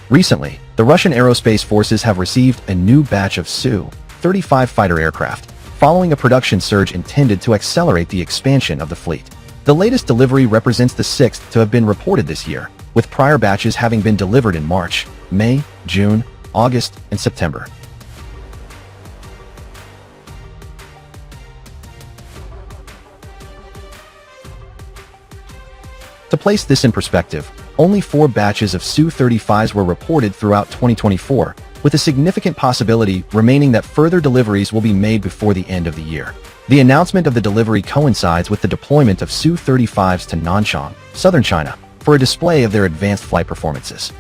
Recently, the Russian aerospace forces have received a new batch of Su-35 fighter aircraft, following a production surge intended to accelerate the expansion of the fleet. The latest delivery represents the sixth to have been reported this year, with prior batches having been delivered in March, May, June, August, and September. To place this in perspective, only 4 batches of Su-35s were reported throughout 2024, with a significant possibility remaining that further deliveries will be made before the end of the year. The announcement of the delivery coincides with the deployment of Su-35s to Nanchang, southern China, for a display of their advanced flight performances.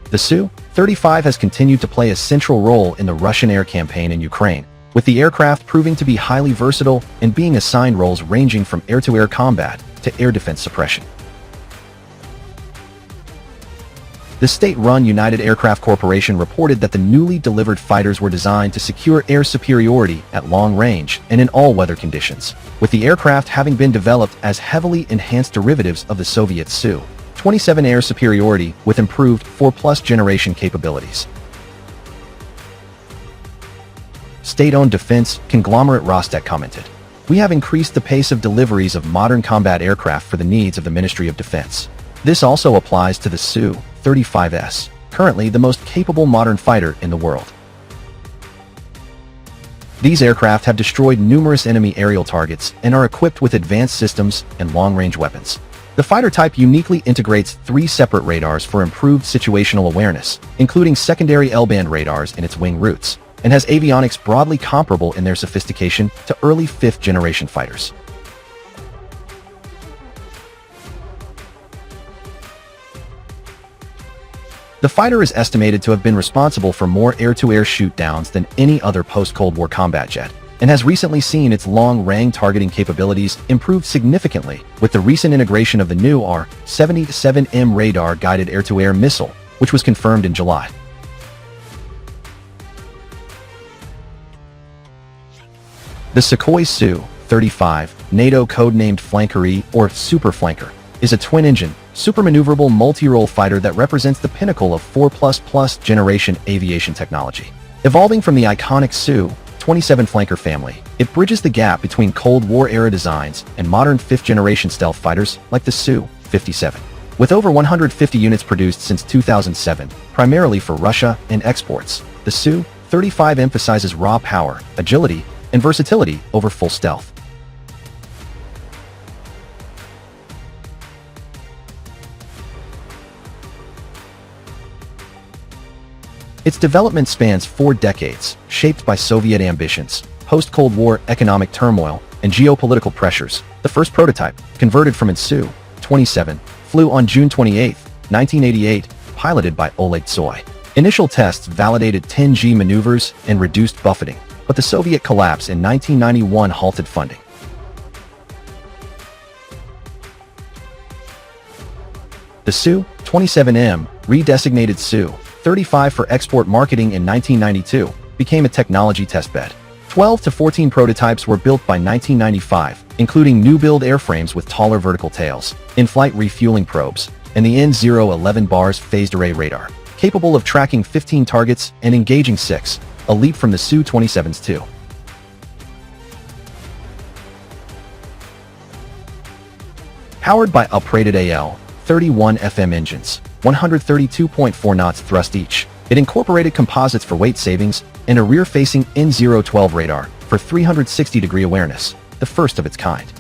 The Su-35 has continued to play a central role in the Russian air campaign in Ukraine, with the aircraft proving to be highly versatile and being assigned roles ranging from air-to-air combat to air defense suppression. The state-run United Aircraft Corporation reported that the newly delivered fighters were designed to secure air superiority at long range and in all weather conditions, with the aircraft having been developed as heavily enhanced derivatives of the Soviet Su-27 air superiority with improved 4+ generation capabilities. State-owned defense conglomerate Rostec commented, "We have increased the pace of deliveries of modern combat aircraft for the needs of the Ministry of Defense. This also applies to the Su-35s, currently the most capable modern fighter in the world." These aircraft have destroyed numerous enemy aerial targets and are equipped with advanced systems and long-range weapons. The fighter type uniquely integrates 3 separate radars for improved situational awareness, including secondary L-band radars in its wing roots, and has avionics broadly comparable in their sophistication to early 5th-generation fighters. The fighter is estimated to have been responsible for more air-to-air shoot-downs than any other post-Cold War combat jet, and has recently seen its long-range targeting capabilities improved significantly with the recent integration of the new R-77M radar-guided air-to-air missile, which was confirmed in July. The Sukhoi Su-35, NATO codenamed Flanker-E or Super Flanker, is a twin-engine, super-maneuverable multi-role fighter that represents the pinnacle of 4++ generation aviation technology. Evolving from the iconic Su-27 Flanker family, it bridges the gap between Cold War-era designs and modern 5th-generation stealth fighters like the Su-57. With over 150 units produced since 2007, primarily for Russia and exports, the Su-35 emphasizes raw power, agility, and versatility over full stealth. Its development spans 4 decades, shaped by Soviet ambitions, post-Cold War economic turmoil, and geopolitical pressures. The first prototype, converted from its Su-27, flew on June 28, 1988, piloted by Oleg Tsoy. Initial tests validated 10G maneuvers and reduced buffeting, but the Soviet collapse in 1991 halted funding. The Su-27M, redesignated Su-35 for export marketing in 1992, became a technology testbed. 12 to 14 prototypes were built by 1995, including new-build airframes with taller vertical tails, in-flight refueling probes, and the N011 bars phased array radar, capable of tracking 15 targets and engaging 6, a leap from the Su-27's too. Powered by uprated AL-31 FM engines, 132.4 knots thrust each, it incorporated composites for weight savings and a rear-facing N012 radar for 360-degree awareness, the first of its kind.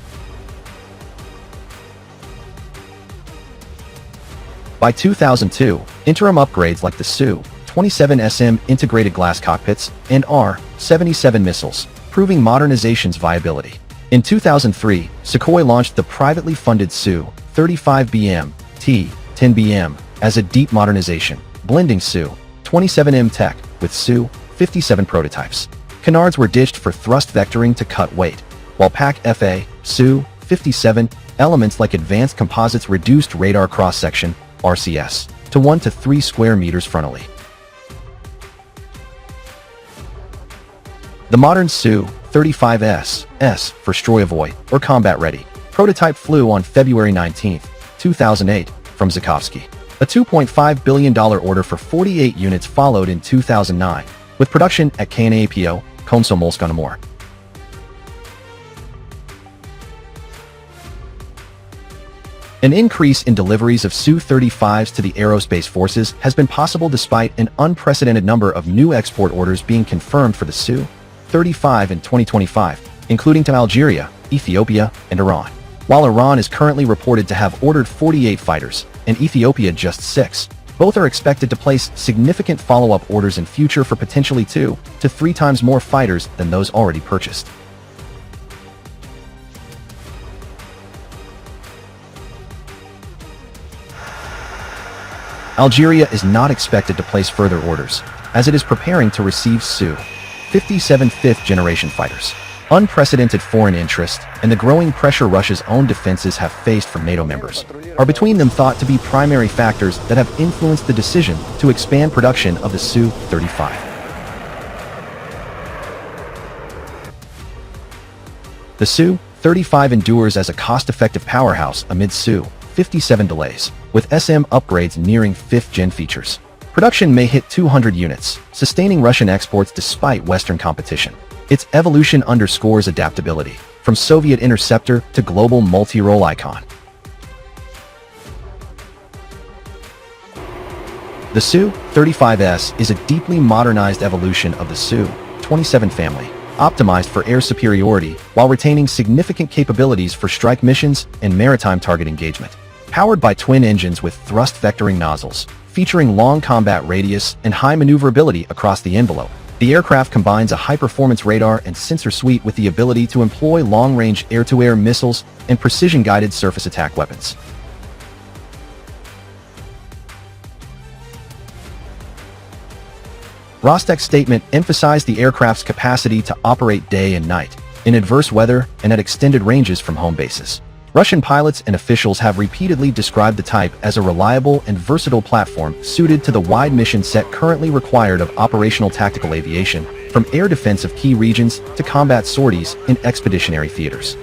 By 2002, interim upgrades like the Su-27SM integrated glass cockpits and R-77 missiles, proving modernization's viability. In 2003, Sukhoi launched the privately funded Su-35BM T-10BM as a deep modernization, blending Su-27M tech with Su-57 prototypes. Canards were ditched for thrust vectoring to cut weight, while PAC-FA Su-57 elements like advanced composites reduced radar cross-section RCS to 1 to 3 square meters frontally. The modern Su-35S for Stroyavoy or combat ready prototype flew on February 19, 2008, from Zhukovsky. A $2.5 billion order for 48 units followed in 2009, with production at KNAPO, Komsomolsk-on-Amur. An increase in deliveries of Su-35s to the aerospace forces has been possible despite an unprecedented number of new export orders being confirmed for the Su-35 in 2025, including to Algeria, Ethiopia, and Iran. While Iran is currently reported to have ordered 48 fighters, and Ethiopia just 6, both are expected to place significant follow-up orders in future for potentially 2 to 3 times more fighters than those already purchased. Algeria is not expected to place further orders, as it is preparing to receive Su-57 fifth-generation fighters. Unprecedented foreign interest and the growing pressure Russia's own defenses have faced from NATO members are between them thought to be primary factors that have influenced the decision to expand production of the Su-35. The Su-35 endures as a cost-effective powerhouse amid Su-57 delays, with SM upgrades nearing 5th-gen features. Production may hit 200 units, sustaining Russian exports despite Western competition. Its evolution underscores adaptability, from Soviet interceptor to global multi-role icon. The Su-35s is a deeply modernized evolution of the Su-27 family, optimized for air superiority while retaining significant capabilities for strike missions and maritime target engagement. Powered by twin engines with thrust vectoring nozzles, featuring long combat radius and high maneuverability across the envelope, the aircraft combines a high-performance radar and sensor suite with the ability to employ long-range air-to-air missiles and precision-guided surface attack weapons. Rostec's statement emphasized the aircraft's capacity to operate day and night, in adverse weather and at extended ranges from home bases. Russian pilots and officials have repeatedly described the type as a reliable and versatile platform suited to the wide mission set currently required of operational tactical aviation, from air defense of key regions to combat sorties in expeditionary theaters.